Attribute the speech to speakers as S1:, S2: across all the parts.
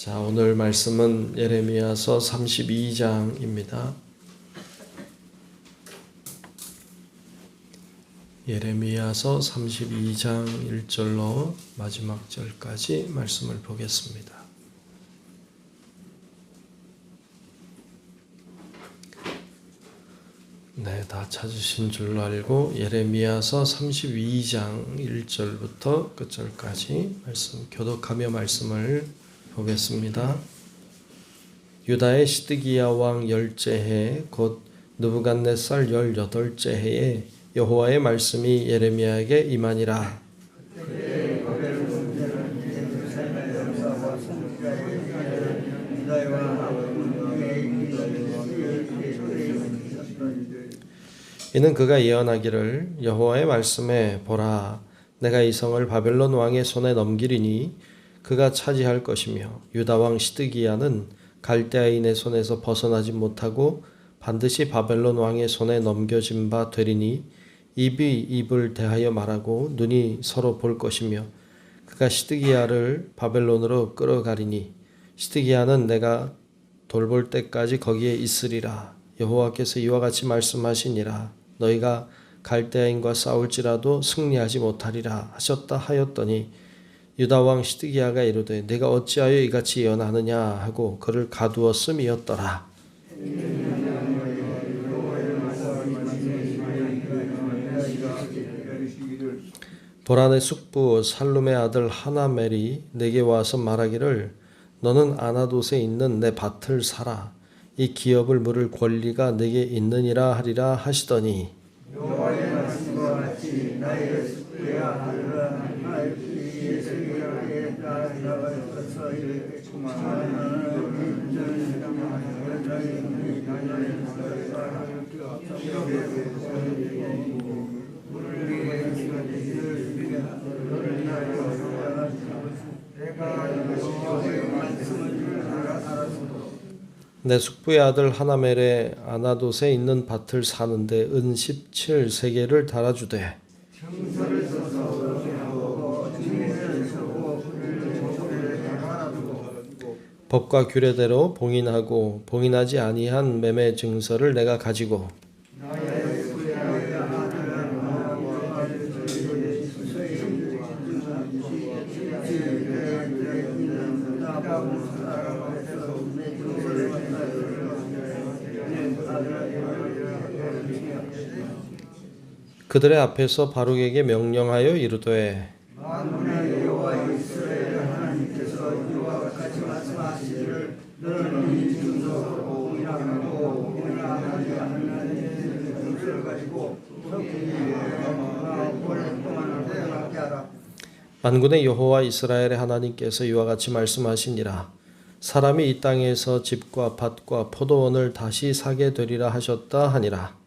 S1: 자, 오늘 말씀은 예레미야서 32장입니다. 예레미야서 32장 1절로 마지막 절까지 말씀을 보겠습니다. 네, 다 찾으신 줄로 알고 예레미야서 32장 1절부터 끝절까지 말씀 교독하며 말씀을 보겠습니다. 유다의 시드기야 왕 10째 해 곧 느부갓네살 18째 해에 여호와의 말씀이 예레미야에게 임하니라. 이는 그가 예언하기를 여호와의 말씀에 보라, 내가 이 성을 바벨론 왕의 손에 넘기리니 그가 차지할 것이며 유다 왕 시드기야는 갈대아인의 손에서 벗어나지 못하고 반드시 바벨론 왕의 손에 넘겨진 바 되리니 입이 입을 대하여 말하고 눈이 서로 볼 것이며 그가 시드기야를 바벨론으로 끌어가리니 시드기야는 내가 돌볼 때까지 거기에 있으리라. 여호와께서 이와 같이 말씀하시니라. 너희가 갈대아인과 싸울지라도 승리하지 못하리라 하셨다 하였더니 유다 왕 시드기야가 이르되 내가 어찌하여 이같이 예언하느냐 하고 그를 가두었음이었더라. 보라, 내 숙부 살룸의 아들 하나멜이 내게 와서 말하기를 너는 아나돗에 있는 내 밭을 사라. 이 기업을 물을 권리가 내게 있느니라 하리라 하시더니 여호와의 말씀과 같이 나의 숙부의 아들은 내 숙부의 아들 하나멜의 아나돗에 있는 밭을 사는데 은 17세겔을 달아주되 법과 규례대로 봉인하고 봉인하지 아니한 매매 증서를 내가 가지고 그들의 앞에서 바룩에게 명령하여 이르되 만군의 여호와 이스라엘 하나님께서 이와 같이 말씀하시기를 너는 이 증서로 봉인하고 봉인하지 않는 증서를 가지고 오랜 동안 봉인하게 하라. 만군의 여호와 이스라엘의 하나님께서 이와 같이 말씀하시니라. 사람이 이 땅에서 집과 밭과 포도원을 다시 사게 되리라 하셨다 하니라.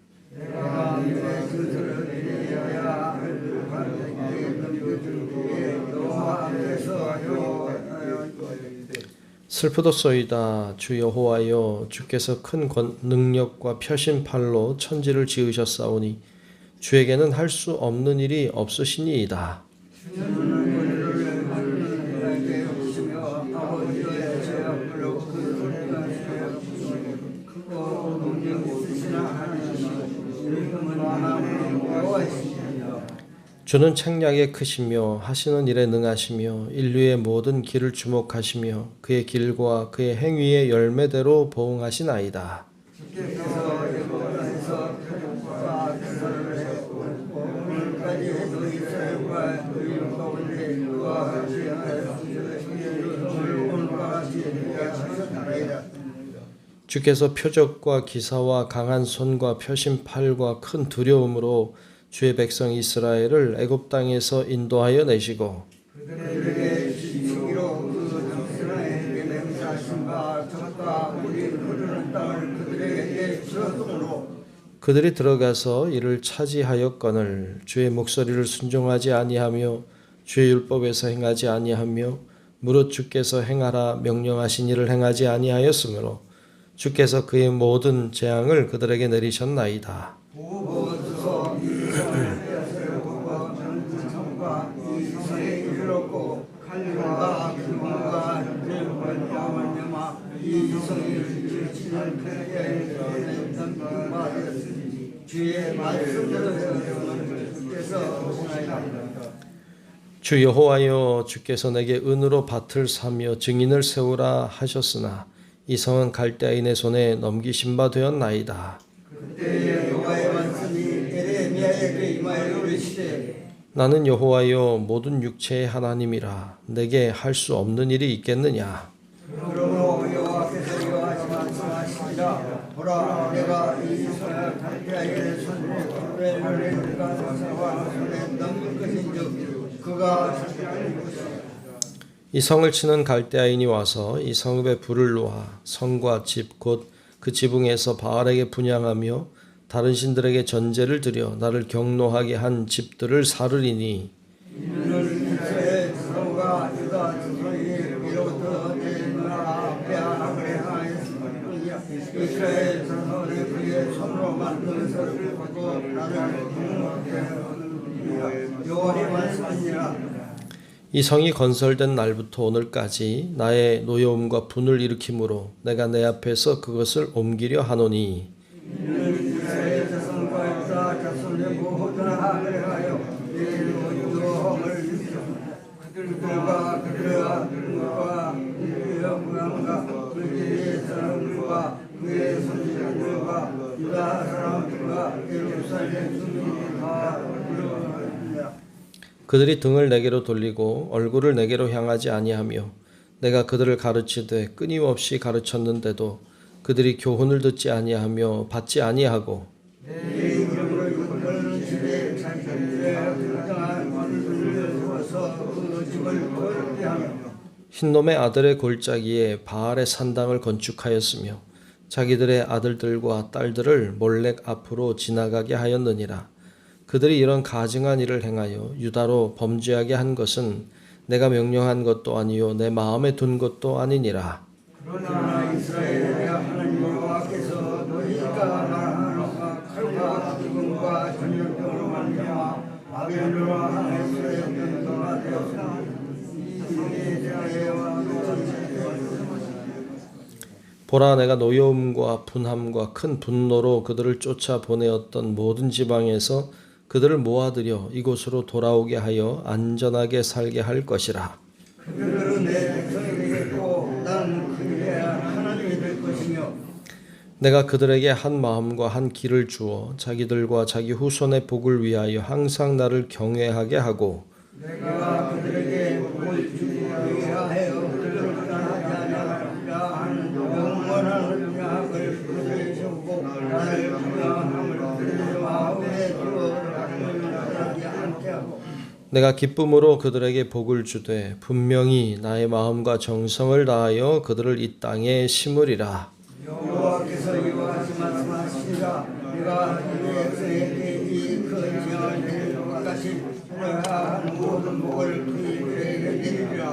S1: 슬프도소이다. 주 여호와여, 주께서 큰 능력과 펴신 팔로 천지를 지으셨사오니 주에게는 할 수 없는 일이 없으시니이다. 주는 책략에 크시며 하시는 일에 능하시며 인류의 모든 길을 주목하시며 그의 길과 그의 행위의 열매대로 보응하시나이다. 주께서 표적과 기사와 강한 손과 펴신 팔과 큰 두려움으로 주의 백성 이스라엘을 애굽 땅에서 인도하여 내시고 그들에게 진리로 그 정신에 맹세하신 바 젖과 물이 흐르는 땅을 그들에게 주었으므로 그들이 들어가서 이를 차지하였거늘 주의 목소리를 순종하지 아니하며 주의 율법에서 행하지 아니하며 무릇 주께서 행하라 명령하신 일을 행하지 아니하였으므로 주께서 그의 모든 재앙을 그들에게 내리셨나이다.
S2: 주의 말씀대로 주께서 오시나이다.
S1: 주 여호와여, 주께서 내게 은으로 밭을 사며 증인을 세우라 하셨으나 이 성은 갈대아인의 손에 넘기신 바 되었나이다.
S2: 그때 여호와의 말씀이 에레미야에게 임하여 이르시되
S1: 나는 여호와여 모든 육체의 하나님이라 내게 할 수 없는 일이 있겠느냐.
S2: 그러므로 여호와께서 이와 말씀하시니라. 보라, 내가 이 손을 갈대아인의 손에 구레를 내가 사사와 손에 넘길 것인즉 그가 자기를
S1: 이 성을 치는 갈대아인이 와서 이 성읍에 불을 놓아 성과 집 곧 그 지붕에서 바알에게 분향하며 다른 신들에게 전제를 드려 나를 경노하게 한 집들을 사르리니
S2: 이는 이스라엘 서로가 유다 자손이 이로부터 내 나라 앞에 악을 행하였으므로 이스라엘 자손이 그의 손으로 만든 것을 보고 나를 경노하게 하느니라. 여호와의 말씀이니라.
S1: 이 성이 건설된 날부터 오늘까지 나의 노여움과 분을 일으키므로 내가 내 앞에서 그것을 옮기려 하노니
S2: 이는 이스라엘 자손과 유다 자손의 모든 악을 행하여 내 노여움을 일으켜 그들과 그들의 아들과 그의 무양과 그의 사람들과 그의 선지자들과 유다 사람들과 예루살렘 주민이 다 이루어지리라.
S1: 그들이 등을 내게로 돌리고 얼굴을 내게로 향하지 아니하며 내가 그들을 가르치되 끊임없이 가르쳤는데도 그들이 교훈을 듣지 아니하며 받지 아니하고
S2: 내 이름으로 이끌는 집에 자기들의 당당한 권위를 세워서 그 집을 거룩히 하며
S1: 흰놈의 아들의 골짜기에 바알의 산당을 건축하였으며 자기들의 아들들과 딸들을 몰렉 앞으로 지나가게 하였느니라. 그들이 이런 가증한 일을 행하여 유다로 범죄하게 한 것은 내가 명령한 것도 아니요 내 마음에 둔 것도 아니니라.
S2: 그러나 이스라엘의 하나님 여호와께서 너희가 말하는 칼과 기근과 전염병으로 말미암아 바벨론으로 향해 이스라엘 변도가 되었으나 이 일에 대하여
S1: 보라, 내가 노여움과 분함과 큰 분노로 그들을 쫓아 보내었던 모든 지방에서 그들을 모아들여 이곳으로 돌아오게 하여 안전하게 살게 할 것이라.
S2: 그들은 내 백성이 되겠고 나는 그들의 하나님이 될 것이며
S1: 내가 그들에게 한 마음과 한 길을 주어 자기들과 자기 후손의 복을 위하여 항상 나를 경외하게 하고
S2: 내가 그들에게 복을 주기 위하여 그들을 떠나지 아니하리라 하는 영원한 약을 그들에게 주고 나를 경외함을 그들의 마음에 두어 떠나지 않게 하고
S1: 내가 기쁨으로 그들에게 복을 주되 분명히 나의 마음과 정성을 다하여 그들을 이 땅에 심으리라.
S2: 여호와께서 이와 같이 말씀하시니라. 내가 이 백성에게 이 큰 지형을 내릴 것 같이 하여야 하는 모든 복을 그들에게 내리리라.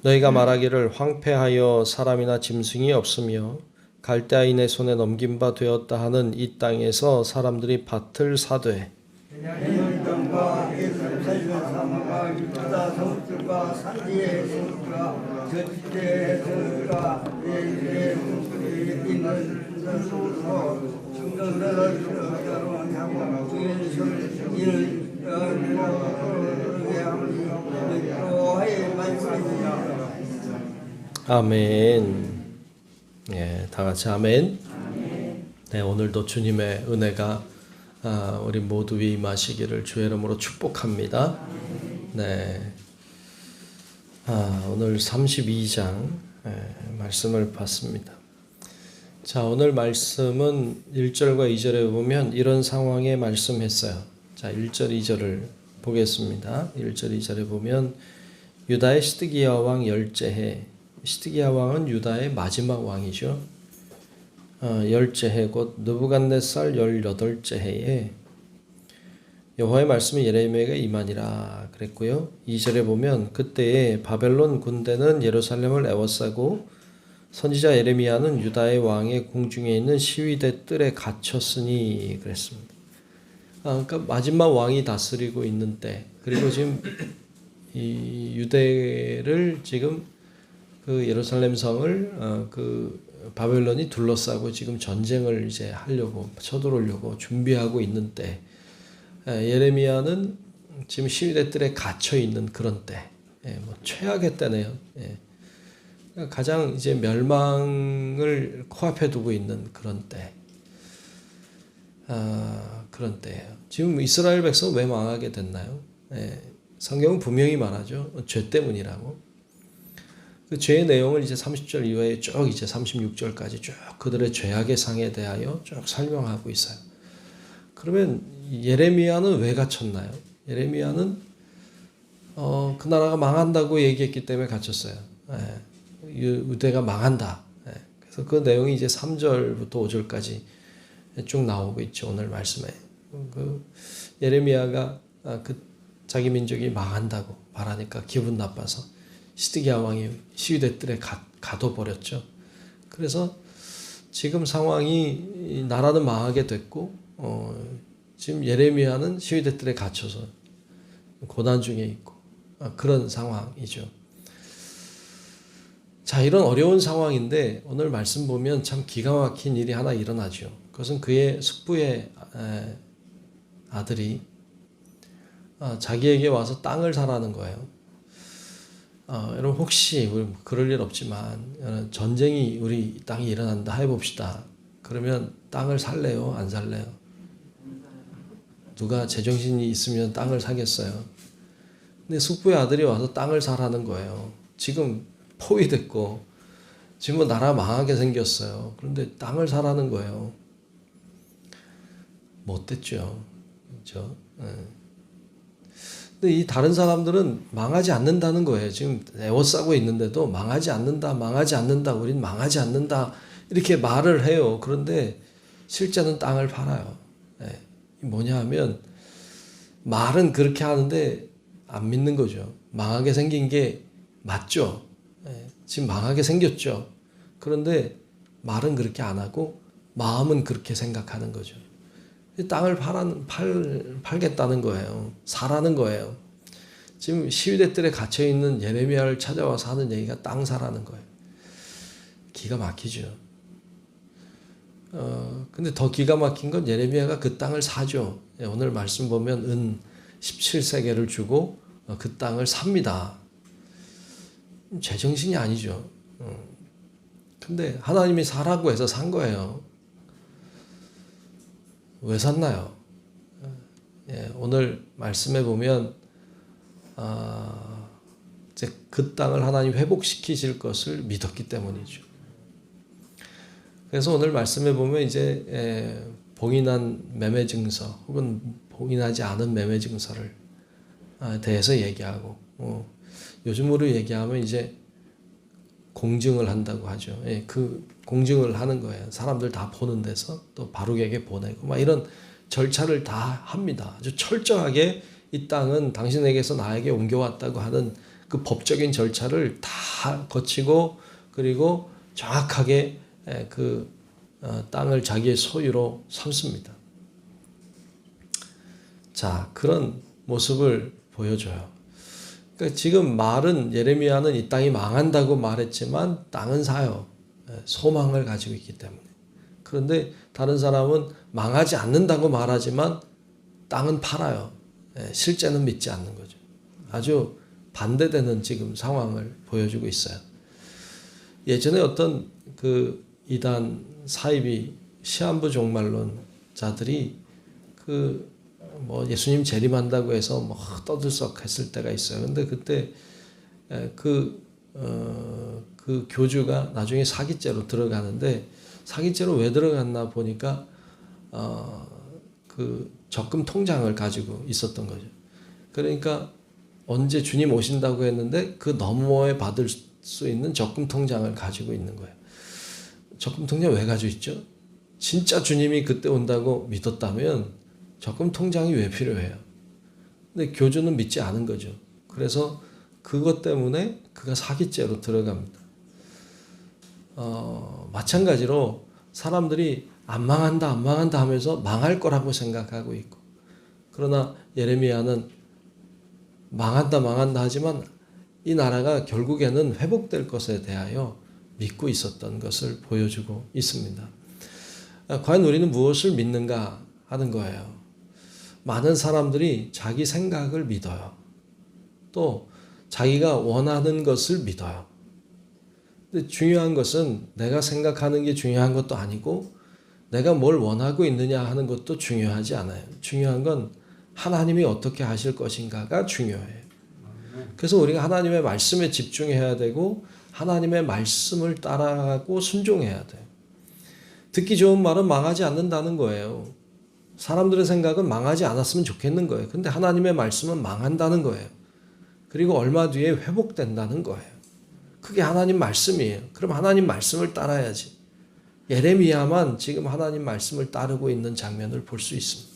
S1: 너희가 말하기를 황폐하여 사람이나 짐승이 없으며 갈대아인의 손에 넘긴 바 되었다 하는 이 땅에서 사람들이 밭을 사되
S2: 이 땅과 예루살렘 사마가 유다 성들과 산지의 성들과 저지대의 성들과 예루살렘 성들이 있는 성으로 증거를 하고 주의 손을 여호와의 말씀이니라.
S1: 아멘. 예, 다 같이 아멘. 네, 오늘도 주님의 은혜가 우리 모두 위에 임하시기를 주의 이름으로 축복합니다. 네, 오늘 32장 말씀을 봤습니다. 자, 오늘 말씀은 1절과 2절에 보면 이런 상황에 말씀했어요. 자, 1절, 2절을 보겠습니다. 1절, 2절에 보면 유다의 시드기야 왕 열째해, 시드기야 왕은 유다의 마지막 왕이죠. 열째 해 곧 느부갓네살 18째 해에 여호와의 말씀이 예레미야에게 임하니라 그랬고요. 2절에 보면 그때에 바벨론 군대는 예루살렘을 에워싸고 선지자 예레미야는 유다의 왕의 궁중에 있는 시위대 뜰에 갇혔으니 그랬습니다. 그러니까 마지막 왕이 다스리고 있는 때, 그리고 지금 이 유대를 지금 그 예루살렘 성을 바벨론이 둘러싸고 지금 전쟁을 이제 하려고 쳐들어오려고 준비하고 있는 때, 예레미야는 지금 시위대 뜰에 갇혀 있는 그런 때, 뭐 최악의 때네요. 가장 이제 멸망을 코앞에 두고 있는 그런 때, 그런 때예요. 지금 이스라엘 백성 왜 망하게 됐나요? 성경은 분명히 말하죠. 죄 때문이라고. 그 죄의 내용을 이제 30절 이후에 쭉 이제 36절까지 쭉 그들의 죄악의 상에 대하여 쭉 설명하고 있어요. 그러면 예레미야는 왜 갇혔나요? 예레미야는 그 나라가 망한다고 얘기했기 때문에 갇혔어요. 유대가 망한다. 그래서 그 내용이 이제 3절부터 5절까지 쭉 나오고 있죠. 오늘 말씀에. 그 예레미야가 그 자기 민족이 망한다고 말하니까 기분 나빠서 시드기야 왕이 시위대 뜰에 가둬버렸죠. 그래서 지금 상황이 나라는 망하게 됐고 지금 예레미야는 시위대 뜰에 갇혀서 고난 중에 있고 그런 상황이죠. 자, 이런 어려운 상황인데 오늘 말씀 보면 참 기가 막힌 일이 하나 일어나죠. 그것은 그의 숙부의 아들이 자기에게 와서 땅을 사라는 거예요. 여러분 혹시 우리 그럴 일 없지만 전쟁이 우리 땅에 일어난다 해봅시다. 그러면 땅을 살래요? 안 살래요? 누가 제정신이 있으면 땅을 사겠어요? 근데 숙부의 아들이 와서 땅을 사라는 거예요. 지금 포위됐고 지금 뭐 나라 망하게 생겼어요. 그런데 땅을 사라는 거예요. 못됐죠. 그렇죠? 근데 이 다른 사람들은 망하지 않는다는 거예요. 지금 에워싸고 있는데도 망하지 않는다, 우린 망하지 않는다 이렇게 말을 해요. 그런데 실제는 땅을 팔아요. 뭐냐 하면 말은 그렇게 하는데 안 믿는 거죠. 망하게 생긴 게 맞죠. 지금 망하게 생겼죠. 그런데 말은 그렇게 안 하고 마음은 그렇게 생각하는 거죠. 땅을 팔겠다는 거예요. 사라는 거예요. 지금 시위대 뜰에 갇혀있는 예레미야를 찾아와서 하는 얘기가 땅 사라는 거예요. 기가 막히죠. 근데 더 기가 막힌 건 예레미야가 그 땅을 사죠. 오늘 말씀 보면 은 17세겔을 주고 그 땅을 삽니다. 제정신이 아니죠. 근데 하나님이 사라고 해서 산 거예요. 왜 샀나요? 오늘 말씀해 보면 이제 그 땅을 하나님 회복시키실 것을 믿었기 때문이죠. 그래서 오늘 말씀해 보면 이제 봉인한 매매 증서 혹은 봉인하지 않은 매매 증서를 대해서 얘기하고 요즘으로 얘기하면 이제 공증을 한다고 하죠. 그 공증을 하는 거예요. 사람들 다 보는 데서 또 바룩에게 보내고 막 이런 절차를 다 합니다. 아주 철저하게 이 땅은 당신에게서 나에게 옮겨왔다고 하는 그 법적인 절차를 다 거치고 그리고 정확하게 그 땅을 자기의 소유로 삼습니다. 자, 그런 모습을 보여줘요. 그러니까 지금 말은 예레미야는 이 땅이 망한다고 말했지만 땅은 사요. 소망을 가지고 있기 때문에. 그런데 다른 사람은 망하지 않는다고 말하지만 땅은 팔아요. 실제는 믿지 않는 거죠. 아주 반대되는 지금 상황을 보여주고 있어요. 예전에 어떤 그 이단 사이비 시한부 종말론자들이 그 뭐 예수님 재림한다고 해서 뭐 떠들썩했을 때가 있어요. 근데 그때 그 교주가 나중에 사기죄로 들어가는데 사기죄로 왜 들어갔나 보니까 그 적금 통장을 가지고 있었던 거죠. 그러니까 언제 주님 오신다고 했는데 그 너머에 받을 수 있는 적금 통장을 가지고 있는 거예요. 적금 통장 왜 가지고 있죠? 진짜 주님이 그때 온다고 믿었다면 적금 통장이 왜 필요해요? 근데 교주는 믿지 않은 거죠. 그래서 그것 때문에 그가 사기죄로 들어갑니다. 마찬가지로 사람들이 안 망한다 하면서 망할 거라고 생각하고 있고 그러나 예레미야는 망한다 하지만 이 나라가 결국에는 회복될 것에 대하여 믿고 있었던 것을 보여주고 있습니다. 과연 우리는 무엇을 믿는가 하는 거예요. 많은 사람들이 자기 생각을 믿어요. 또 자기가 원하는 것을 믿어요. 근데 중요한 것은 내가 생각하는 게 중요한 것도 아니고 내가 뭘 원하고 있느냐 하는 것도 중요하지 않아요. 중요한 건 하나님이 어떻게 하실 것인가가 중요해요. 그래서 우리가 하나님의 말씀에 집중해야 되고 하나님의 말씀을 따라가고 순종해야 돼요. 듣기 좋은 말은 망하지 않는다는 거예요. 사람들의 생각은 망하지 않았으면 좋겠는 거예요. 근데 하나님의 말씀은 망한다는 거예요. 그리고 얼마 뒤에 회복된다는 거예요. 그게 하나님 말씀이에요. 그럼 하나님 말씀을 따라야지. 예레미야만 지금 하나님 말씀을 따르고 있는 장면을 볼 수 있습니다.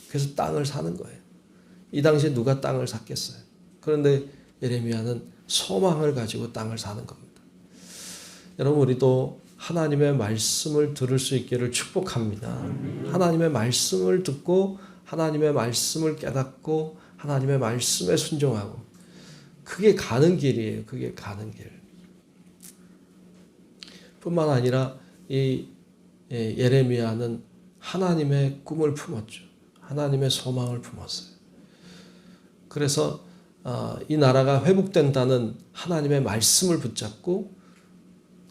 S1: 그래서 땅을 사는 거예요. 이 당시에 누가 땅을 샀겠어요? 그런데 예레미야는 소망을 가지고 땅을 사는 겁니다. 여러분, 우리도 하나님의 말씀을 들을 수 있기를 축복합니다. 하나님의 말씀을 듣고 하나님의 말씀을 깨닫고 하나님의 말씀에 순종하고, 그게 가는 길이에요. 그게 가는 길. 뿐만 아니라 이 예레미야는 하나님의 꿈을 품었죠. 하나님의 소망을 품었어요. 그래서 이 나라가 회복된다는 하나님의 말씀을 붙잡고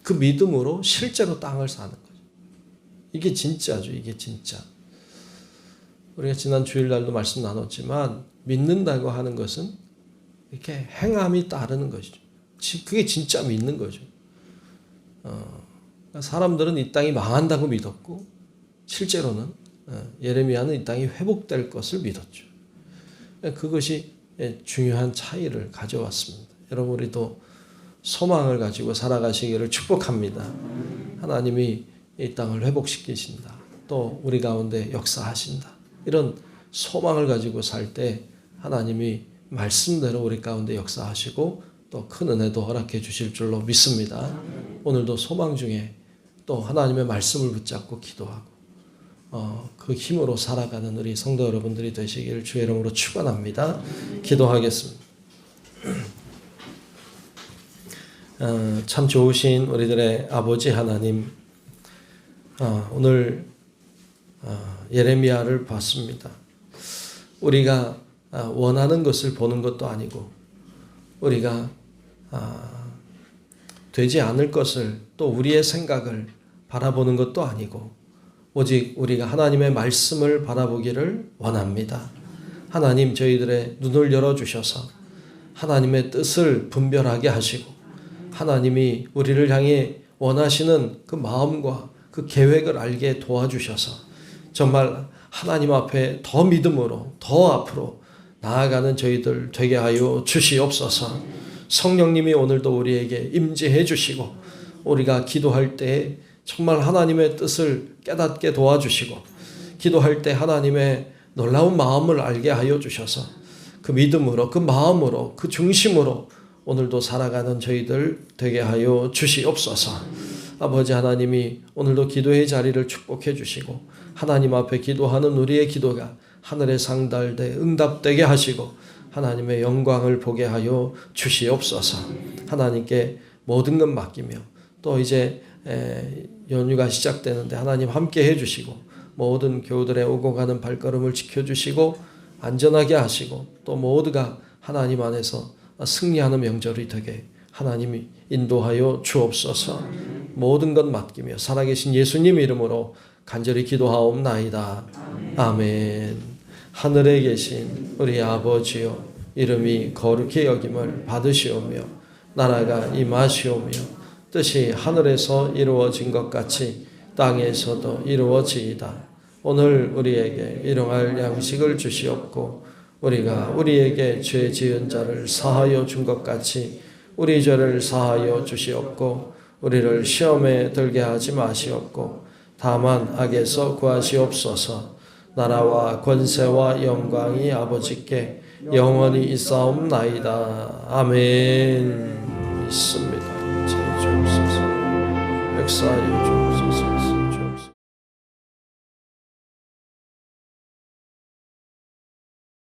S1: 그 믿음으로 실제로 땅을 사는 거죠. 이게 진짜죠. 이게 진짜. 우리가 지난 주일날도 말씀 나눴지만 믿는다고 하는 것은 이렇게 행함이 따르는 것이죠. 그게 진짜 믿는 거죠. 사람들은 이 땅이 망한다고 믿었고 실제로는 예레미야는 이 땅이 회복될 것을 믿었죠. 그것이 중요한 차이를 가져왔습니다. 여러분, 우리도 소망을 가지고 살아가시기를 축복합니다. 하나님이 이 땅을 회복시키신다. 또 우리 가운데 역사하신다. 이런 소망을 가지고 살 때 하나님이 말씀대로 우리 가운데 역사하시고 또 큰 은혜도 허락해 주실 줄로 믿습니다. 오늘도 소망 중에 또 하나님의 말씀을 붙잡고 기도하고 그 힘으로 살아가는 우리 성도 여러분들이 되시기를 주의 이름으로 축원합니다. 기도하겠습니다. 참 좋으신 우리들의 아버지 하나님, 오늘 예레미야를 봤습니다. 우리가 원하는 것을 보는 것도 아니고 우리가 되지 않을 것을 또 우리의 생각을 바라보는 것도 아니고 오직 우리가 하나님의 말씀을 바라보기를 원합니다. 하나님, 저희들의 눈을 열어주셔서 하나님의 뜻을 분별하게 하시고 하나님이 우리를 향해 원하시는 그 마음과 그 계획을 알게 도와주셔서 정말 하나님 앞에 더 믿음으로 더 앞으로 나아가는 저희들 되게 하여 주시옵소서. 성령님이 오늘도 우리에게 임재해 주시고 우리가 기도할 때 정말 하나님의 뜻을 깨닫게 도와주시고 기도할 때 하나님의 놀라운 마음을 알게 하여 주셔서 그 믿음으로 그 마음으로 그 중심으로 오늘도 살아가는 저희들 되게 하여 주시옵소서. 아버지 하나님이 오늘도 기도의 자리를 축복해 주시고 하나님 앞에 기도하는 우리의 기도가 하늘에 상달돼 응답되게 하시고 하나님의 영광을 보게 하여 주시옵소서. 하나님께 모든 것 맡기며 또 이제 연휴가 시작되는데 하나님 함께 해주시고 모든 교우들의 오고 가는 발걸음을 지켜주시고 안전하게 하시고 또 모두가 하나님 안에서 승리하는 명절이 되게 하나님이 인도하여 주옵소서. 모든 것 맡기며 살아계신 예수님 이름으로 간절히 기도하옵나이다. 아멘. 하늘에 계신 우리 아버지여, 이름이 거룩히 여김을 받으시오며 나라가 임하시오며 뜻이 하늘에서 이루어진 것 같이 땅에서도 이루어지이다. 오늘 우리에게 일용할 양식을 주시옵고 우리가 우리에게 죄 지은 자를 사하여 준 것 같이 우리 죄를 사하여 주시옵고 우리를 시험에 들게 하지 마시옵고 다만 악에서 구하시옵소서. 나라와 권세와 영광이 아버지께 영원히 있사옵나이다. 아멘. 있습니다. 주옵소서. 역사하여 주옵소서.